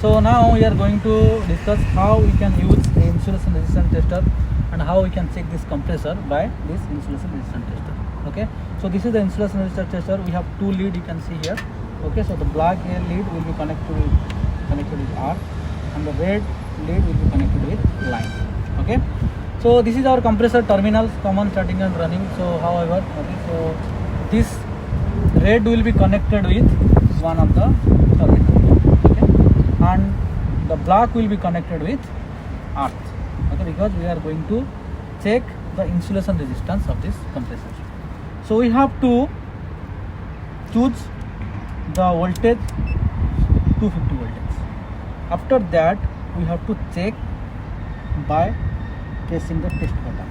So now we are going to discuss how we can use the insulation resistance tester and how we can check this compressor by this insulation resistance tester. Okay, so this is the insulation resistance tester. We have two lead, you can see here. Okay, so the black air lead will be connected with R and the red lead will be connected with line. Okay, so this is our compressor terminals, common, starting and running. So however, okay, so this red will be connected with one of the terminals, okay, and the black will be connected with earth, okay, because we are going to check the insulation resistance of this compressor. So we have to choose the voltage 250 voltage. After that we have to check by pressing the test button.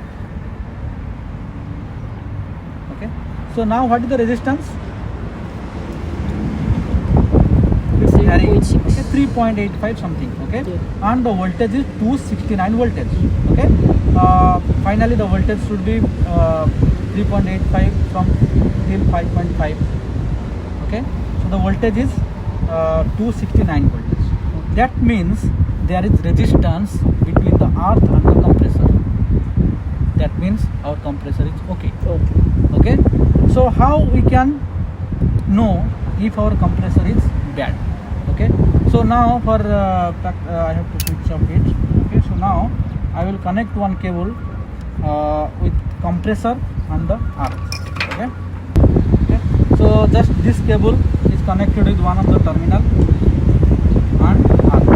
Okay, so now what is the resistance? It's very, okay, 3.85 something, okay, yeah. And the voltage is 269 voltage, okay. Finally the voltage should be 3.85 from till 5.5, okay. So the voltage is 269 voltage. That means there is resistance between the earth and the compressor. That means our compressor is okay. Okay. So how we can know if our compressor is bad? Okay. So now for I have to switch off it. Okay. So now I will connect one cable with compressor and the earth. Okay. Okay. So just this cable is connected with one of the terminal and earth.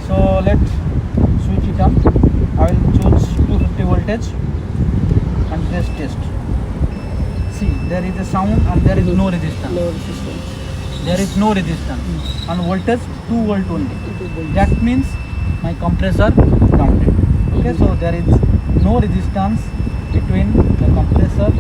So let's switch it on. I will choose 250 voltage and press test. See, there is a sound and there is no resistance. There is no resistance and voltage 2 volt only. That means my compressor grounded. Okay, so there is no resistance between the compressor